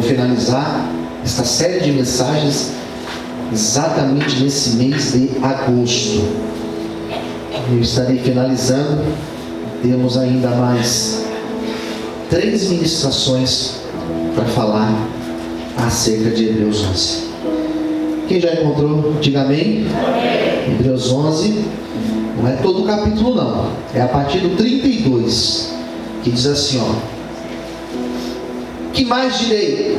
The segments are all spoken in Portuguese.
finalizar esta série de mensagens exatamente nesse mês de agosto. Eu estarei finalizando. Temos ainda mais 3 ministrações para falar acerca de Hebreus 11. Quem já encontrou, diga amém. Hebreus 11, não é todo o capítulo não, é a partir do 32, que diz assim, que mais direi?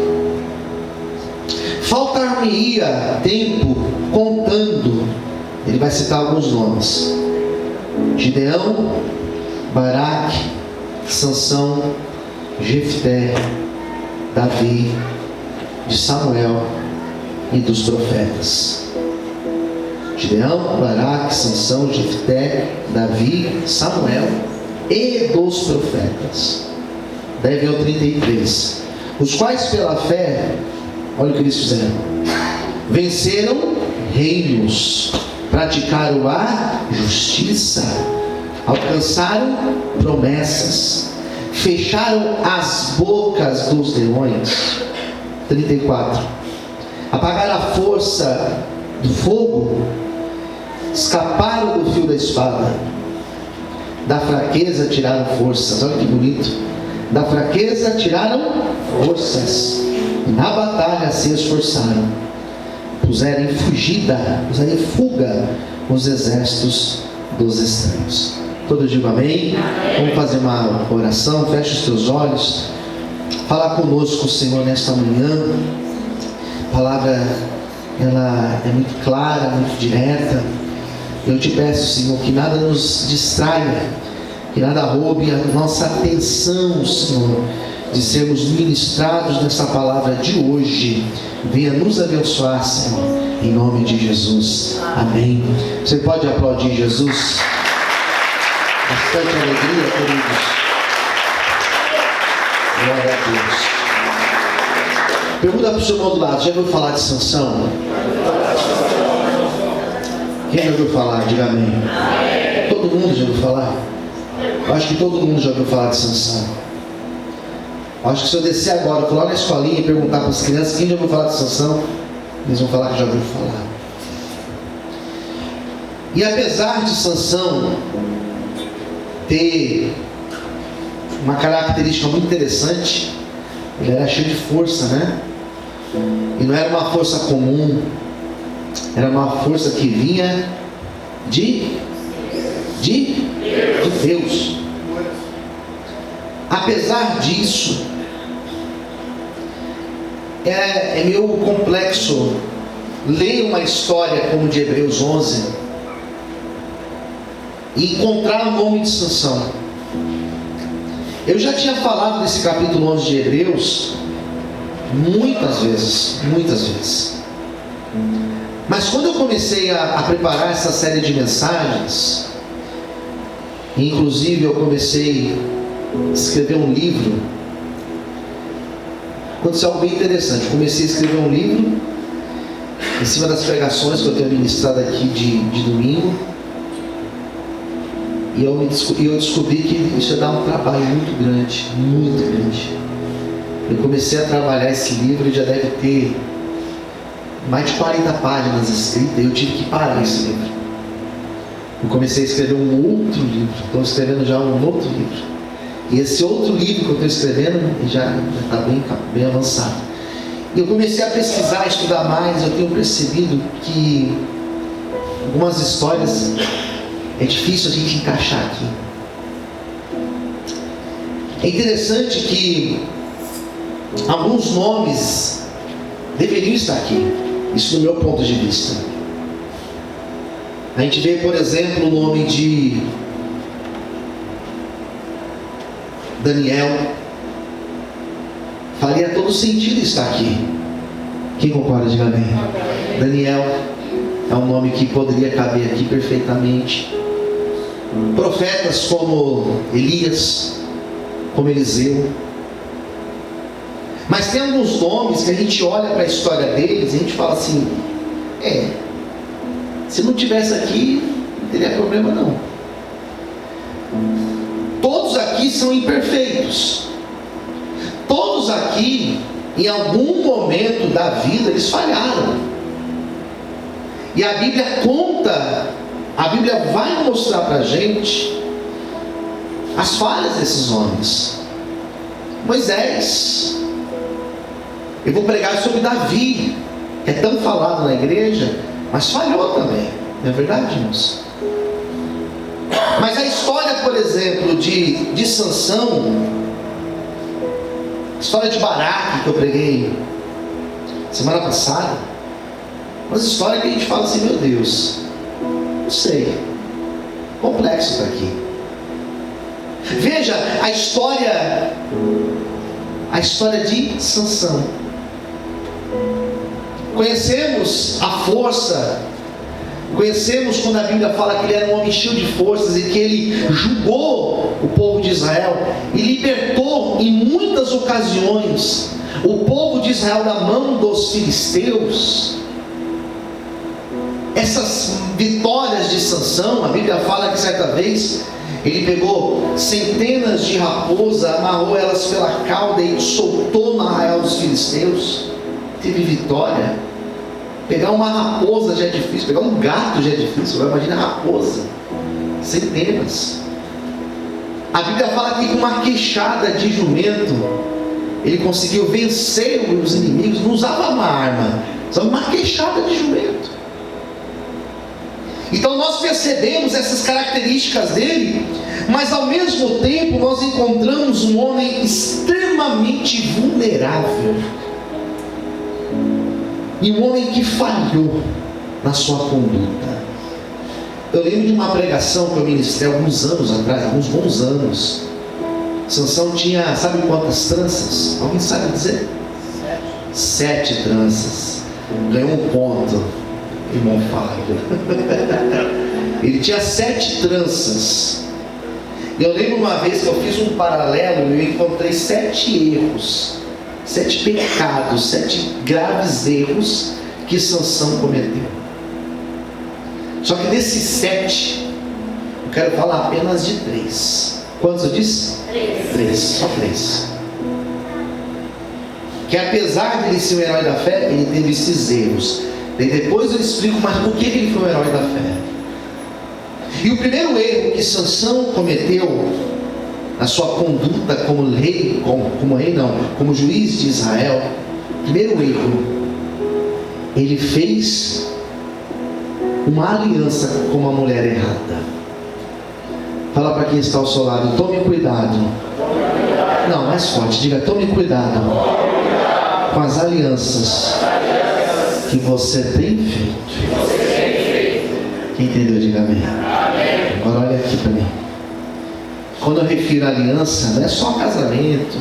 Faltar-me-ia tempo contando. Ele vai citar alguns nomes: Gideão, Baraque, Sansão, Jefté, Davi, de Samuel e dos profetas. Gideão, Baraque, Sansão, Jefté, Davi, Samuel e dos profetas. Daí vem o 33. Os quais pela fé, olha o que eles fizeram: venceram reinos, praticaram a justiça, alcançaram promessas, fecharam as bocas dos leões. 34. Apagaram a força do fogo, escaparam do fio da espada, da fraqueza tiraram forças. Olha que bonito. Da fraqueza tiraram forças, na batalha se esforçaram, puseram em fuga os exércitos dos estranhos. Todos digam amém. Vamos fazer uma oração. Feche os teus olhos. Falar conosco, Senhor, nesta manhã. A palavra, ela é muito clara, muito direta. Eu te peço, Senhor, que nada nos distraia, que nada roube a nossa atenção, Senhor, de sermos ministrados nessa palavra de hoje. Venha nos abençoar, Senhor, em nome de Jesus. Amém. Você pode aplaudir Jesus? Bastante alegria, queridos. Glória a Deus. Pergunta para o seu irmão do lado: já ouviu falar de Sansão? Quem já ouviu falar? Diga amém. Todo mundo já ouviu falar? Eu acho que todo mundo já ouviu falar de Sansão. Eu acho que se eu descer agora, for lá na escolinha e perguntar para as crianças quem já ouviu falar de Sansão, eles vão falar que já ouviu falar. E apesar de Sansão ter uma característica muito interessante, ele era cheio de força, né? E não era uma força comum, era uma força que vinha de Deus. Apesar disso, é meio complexo ler uma história como de Hebreus 11 e encontrar o nome de Sansão. Eu já tinha falado desse capítulo 11 de Hebreus muitas vezes. Mas quando eu comecei a preparar essa série de mensagens, inclusive eu comecei a escrever um livro, aconteceu algo bem interessante. Comecei a escrever um livro em cima das pregações que eu tenho ministrado aqui de domingo. E eu descobri que isso ia dar um trabalho muito grande. Eu comecei a trabalhar esse livro e já deve ter mais de 40 páginas escritas, e eu tive que parar esse livro. Eu comecei a escrever um outro livro, estou escrevendo já um outro livro. E esse outro livro que eu estou escrevendo já está bem avançado. E eu comecei a pesquisar, a estudar mais. Eu tenho percebido que algumas histórias é difícil a gente encaixar aqui. É interessante que alguns nomes deveriam estar aqui. Isso do meu ponto de vista. A gente vê, por exemplo, o nome de Daniel. Faria todo sentido estar aqui. Quem concorda, diga amém. Daniel é um nome que poderia caber aqui perfeitamente. Profetas como Elias, como Eliseu. Mas tem alguns nomes que a gente olha para a história deles e a gente fala assim: se não tivesse aqui, não teria problema não. Todos aqui são imperfeitos. Todos aqui Em algum momento da vida eles falharam. E a Bíblia conta, a Bíblia vai mostrar para a gente as falhas desses homens. Moisés. Eu vou pregar sobre Davi, que é tão falado na igreja, mas falhou também. Não é verdade, irmãos? Mas a história, por exemplo, de Sansão, a história de Baraque, que eu preguei semana passada, uma história que a gente fala assim, meu Deus, não sei, complexo está aqui. Veja a história de Sansão. Conhecemos a força, conhecemos quando a Bíblia fala que ele era um homem cheio de forças e que ele julgou o povo de Israel e libertou em muitas ocasiões o povo de Israel da mão dos filisteus. Essas vitórias de Sansão, a Bíblia fala que certa vez ele pegou centenas de raposas, amarrou elas pela cauda e soltou no arraial dos filisteus. Teve vitória. Pegar uma raposa já é difícil, pegar um gato já é difícil, agora imagina a raposa. Centenas. A Bíblia fala que com uma queixada de jumento ele conseguiu vencer os inimigos. Não usava uma arma, usava uma queixada de jumento. Então nós percebemos essas características dele, mas ao mesmo tempo nós encontramos um homem extremamente vulnerável. E um homem que falhou na sua conduta. Eu lembro de uma pregação que eu ministrei alguns anos atrás, alguns bons anos. Sansão tinha, sabe quantas tranças? Alguém sabe dizer? 7 tranças. Ganhou um ponto. Irmão Fábio. Ele tinha 7 tranças. E eu lembro uma vez que eu fiz um paralelo e eu encontrei 7 erros, 7 pecados, 7 graves erros que Sansão cometeu. Só que desses 7, eu quero falar apenas de 3. Quantos eu disse? 3. Só 3. Que apesar de ele ser o herói da fé, ele teve esses erros. E depois eu explico mais por que ele foi o herói da fé. E o primeiro erro que Sansão cometeu na sua conduta como rei, como juiz de Israel, primeiro erro, ele fez uma aliança com uma mulher errada. Fala para quem está ao seu lado, tome cuidado. Não, mais forte, diga, tome cuidado com as alianças que você tem feito. Quem entendeu, diga amém. Agora olha aqui para mim. Quando eu refiro a aliança, não é só casamento.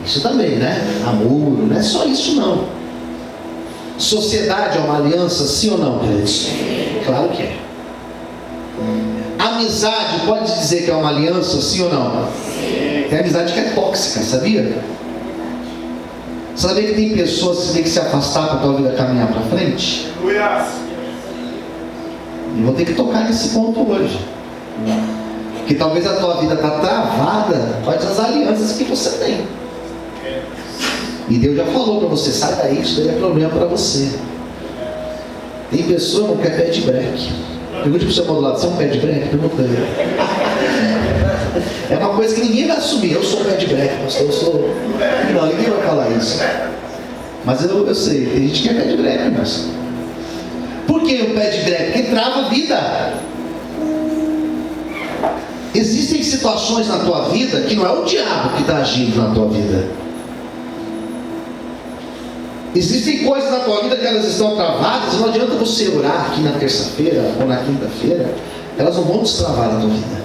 Isso também, né? Namoro, não é só isso não. Sociedade é uma aliança, sim ou não, queridos? Claro que é. Amizade, pode dizer que é uma aliança, sim ou não? Tem amizade que é tóxica, sabia? Sabia que tem pessoas que tem que se afastar para a tua vida caminhar para frente? E vou ter que tocar nesse ponto hoje. Que talvez a tua vida está travada com as alianças que você tem. E Deus já falou para você, sai daí, isso daí é problema para você. Tem pessoa que é pé de breque. Pergunte para o seu irmão do lado, você é um pé de breque? Pergunta ele. É uma coisa que ninguém vai assumir. Eu sou pé de breque, pastor, eu sou... Não, ninguém vai falar isso. Mas eu sei, tem gente que é pé de breque, mas... Por que o pé de breque? Porque trava a vida. Existem situações na tua vida que não é o diabo que está agindo na tua vida. Existem coisas na tua vida que elas estão travadas. Não adianta você orar aqui na terça-feira ou na quinta-feira, elas não vão destravar a tua vida.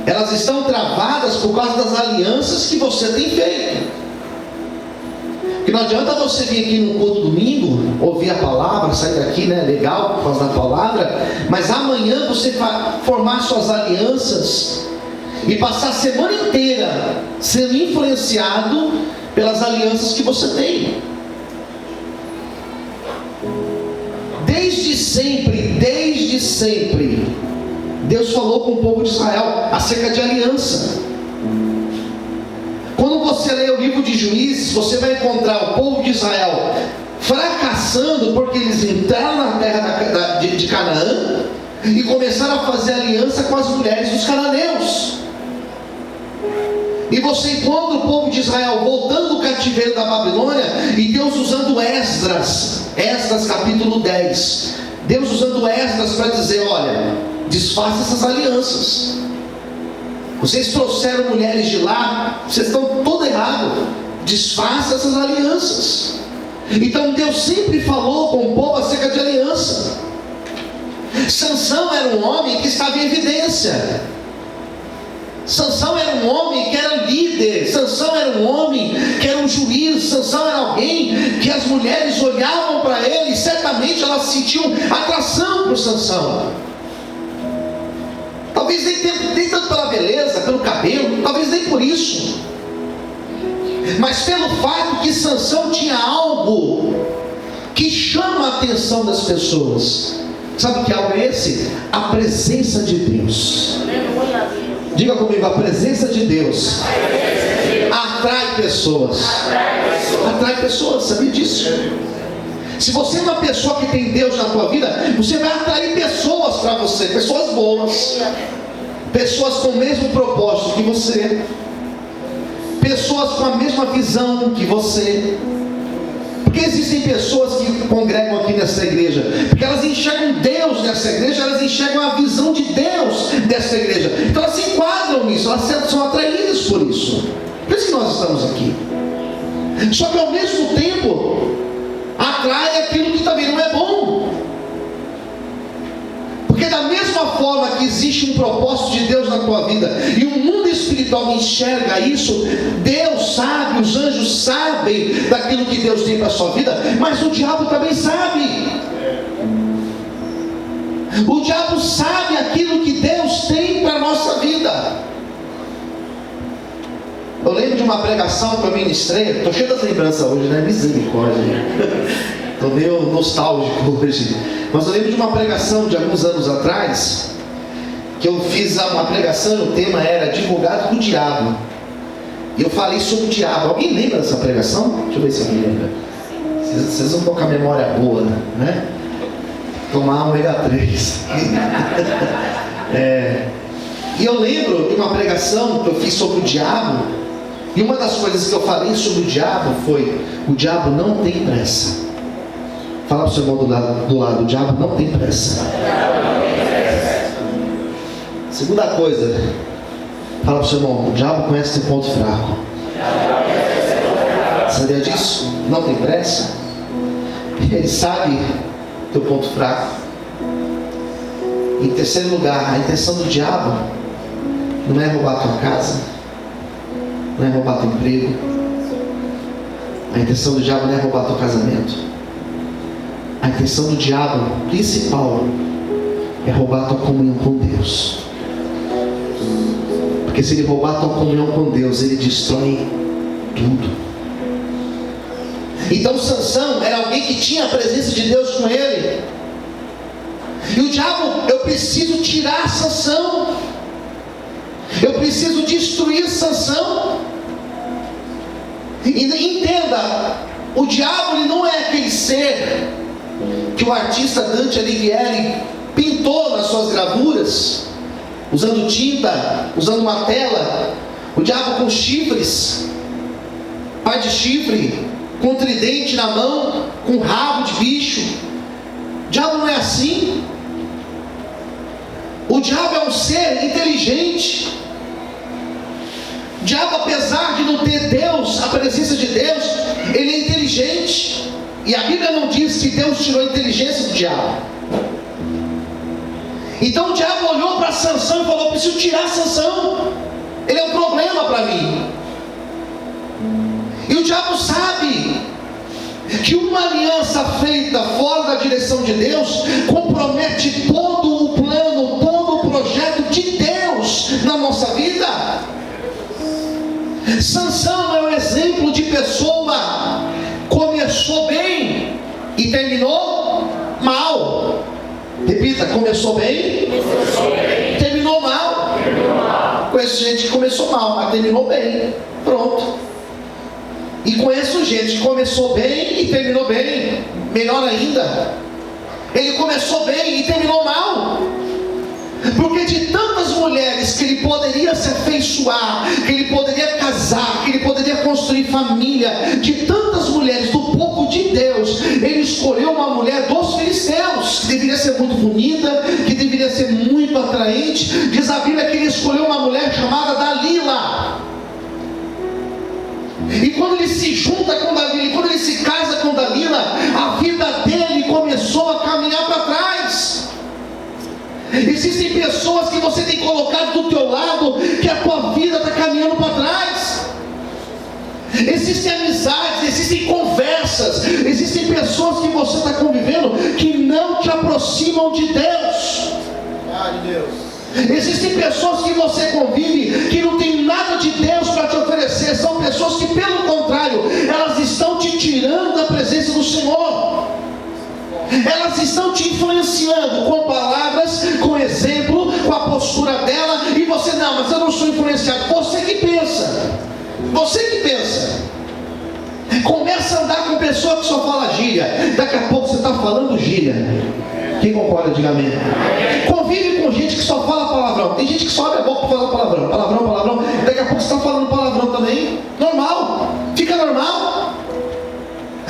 Elas estão travadas por causa das alianças que você tem feito. Porque não adianta você vir aqui no culto domingo, ouvir a palavra, sair daqui, né, legal por causa da palavra, mas amanhã você formar suas alianças e passar a semana inteira sendo influenciado pelas alianças que você tem. Desde sempre, Deus falou com o povo de Israel acerca de aliança. você ler o livro de Juízes, você vai encontrar o povo de Israel fracassando porque eles entraram na terra de Canaã e começaram a fazer aliança com as mulheres dos cananeus. E você encontra o povo de Israel voltando do cativeiro da Babilônia e Deus usando Esdras capítulo 10. Deus usando Esdras para dizer: olha, desfaça essas alianças. Vocês trouxeram mulheres de lá, vocês estão todo errado. Desfaça essas alianças. Então Deus sempre falou com o povo acerca de aliança. Sansão era um homem que estava em evidência. Sansão era um homem que era líder. Sansão era um homem que era um juiz. Sansão era alguém que as mulheres olhavam para ele e certamente elas sentiam atração por Sansão. Talvez nem tanto pela beleza, pelo cabelo, talvez nem por isso, mas pelo fato que Sansão tinha algo que chama a atenção das pessoas. Sabe que algo é esse? A presença de Deus. Diga comigo: a presença de Deus atrai pessoas. Atrai pessoas, sabia disso? Se você é uma pessoa que tem Deus na tua vida, você vai atrair pessoas para você, pessoas boas, pessoas com o mesmo propósito que você, pessoas com a mesma visão que você. Porque existem pessoas que congregam aqui nessa igreja, porque elas enxergam Deus nessa igreja, elas enxergam a visão de Deus dessa igreja, então elas se enquadram nisso, elas são atraídas por isso. Por isso que nós estamos aqui. Só que ao mesmo tempo atrai aquilo que também não é bom. Porque da mesma forma que existe um propósito de Deus na tua vida e o mundo espiritual enxerga isso, Deus sabe, os anjos sabem daquilo que Deus tem para a sua vida, mas o diabo também sabe. O diabo sabe aquilo que Deus tem para a nossa vida. Eu lembro de uma pregação que eu ministrei. Estou cheio das lembranças hoje, né? Misericórdia. Estou meio nostálgico hoje. Mas eu lembro de uma pregação de alguns anos atrás, que eu fiz uma pregação e o tema era advogado do diabo. E eu falei sobre o diabo. Alguém lembra dessa pregação? Deixa eu ver se alguém lembra. Vocês vão tocar memória boa, né? Tomar ômega 3. E eu lembro de uma pregação que eu fiz sobre o diabo. E uma das coisas que eu falei sobre o diabo foi: o diabo não tem pressa. Fala para o seu irmão do lado: o diabo não tem pressa. Segunda coisa, fala para o seu irmão: o diabo conhece teu ponto fraco. Sabia disso? Não tem pressa. Ele sabe teu ponto fraco. Em terceiro lugar, a intenção do diabo não é roubar tua casa, não é roubar teu emprego. A intenção do diabo não é roubar teu casamento. A intenção do diabo principal é roubar tua comunhão com Deus. Porque se ele roubar tua comunhão com Deus, ele destrói tudo. Então Sansão era alguém que tinha a presença de Deus com ele. E o diabo: eu preciso tirar Sansão, eu preciso destruir Sansão. E entenda, o diabo ele não é aquele ser que o artista Dante Alighieri pintou nas suas gravuras, usando tinta, usando uma tela. O diabo com chifres, par de chifre, com tridente na mão, com rabo de bicho. O diabo não é assim. O diabo é um ser inteligente. O diabo, apesar de não ter Deus, a presença de Deus, ele é inteligente. E a Bíblia não diz que Deus tirou a inteligência do diabo. Então o diabo olhou para Sansão e falou: preciso tirar Sansão, ele é um problema para mim. E o diabo sabe que uma aliança feita fora da direção de Deus compromete todo o plano, todo o projeto de Deus na nossa vida. Sansão é um exemplo de pessoa começou bem e terminou mal. Repita: começou bem, terminou mal. Conheço gente que começou mal, mas terminou bem. Pronto. E conheço gente que começou bem e terminou bem. Melhor ainda, ele começou bem e terminou mal. Porque de tantas mulheres que ele poderia se afeiçoar, que ele poderia casar, que ele poderia construir família, de tantas mulheres do povo de Deus, ele escolheu uma mulher dos filisteus, que deveria ser muito bonita, que deveria ser muito atraente. Diz a Bíblia que ele escolheu uma mulher chamada Dalila. E quando ele se junta com Dalila, e quando ele se casa com Dalila, a vida dele começou a caminhar para trás. Existem pessoas que você tem colocado do teu lado, que a tua vida está caminhando para trás. Existem amizades, existem conversas, existem pessoas que você está convivendo que não te aproximam de Deus. Existem pessoas que você convive que não tem nada de Deus para te oferecer. São pessoas que, pelo contrário, elas estão te tirando da presença do Senhor. Elas estão te influenciando com palavras, com exemplo, com a postura dela. E você, não, mas eu não sou influenciado. Você que pensa. Você que pensa. Começa a andar com pessoa que só fala gíria. Daqui a pouco você está falando gíria. Quem concorda, diga amém. Convive com gente que só fala palavrão. Tem gente que só abre a boca para falar palavrão. Palavrão, palavrão. Daqui a pouco você está falando palavrão também. Normal. Fica normal.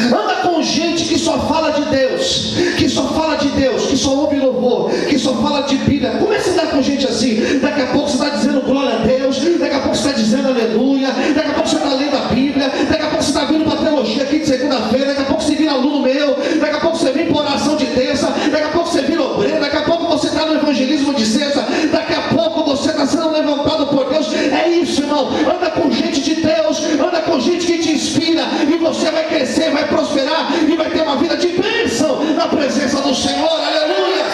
Anda com gente que só fala de Deus, que só fala de Deus, que só ouve louvor, que só fala de Bíblia. Comece a andar com gente assim. Daqui a pouco você está dizendo glória a Deus, daqui a pouco você está dizendo aleluia, daqui a pouco você está lendo a Bíblia, daqui a pouco você está vindo para a teologia aqui de segunda-feira, daqui a pouco você vira aluno meu, daqui a pouco você vem para oração de terça, daqui a pouco você vira obreiro, daqui a pouco você está no evangelismo de sexta, daqui a pouco você está sendo levantado por Deus. É isso, irmão. Anda com gente de Deus, anda com gente que te inspira, e você vai crescer, vai prosperar e vai ter uma vida de bênção na presença do Senhor. Aleluia!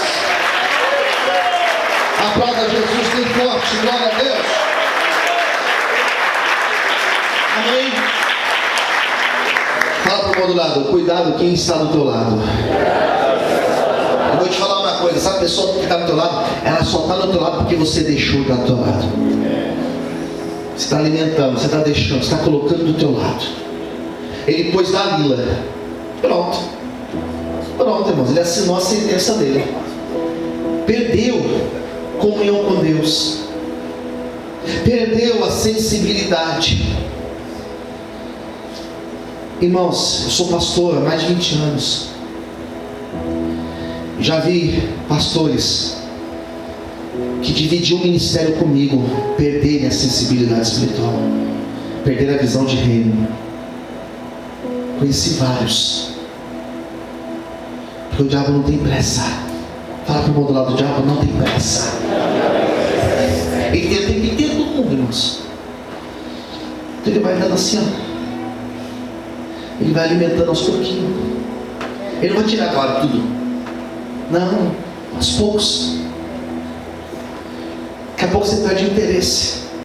Aplauda Jesus bem forte, glória a Deus. Amém. Fala para o irmão do lado, cuidado quem está do teu lado. Eu vou te falar uma coisa, essa pessoa que está do teu lado, ela só está do teu lado porque você deixou estar do teu lado. Você está alimentando, você está deixando, você está colocando do teu lado. Ele pôs Dalila. Pronto, irmãos, ele assinou a sentença dele. Perdeu comunhão com Deus, perdeu a sensibilidade. Irmãos, eu sou pastor há mais de 20 anos. Já vi pastores que dividiam o ministério comigo perderem a sensibilidade espiritual, perderem a visão de reino. Conheci vários. Porque o diabo não tem pressa. Fala para o irmão do lado, o diabo não tem pressa. Ele tem o tempo inteiro do mundo, irmãos. Então ele vai dando assim, ó. Ele vai alimentando aos pouquinhos. Ele não vai tirar agora tudo. Não, aos poucos. Daqui a pouco você perde o interesse.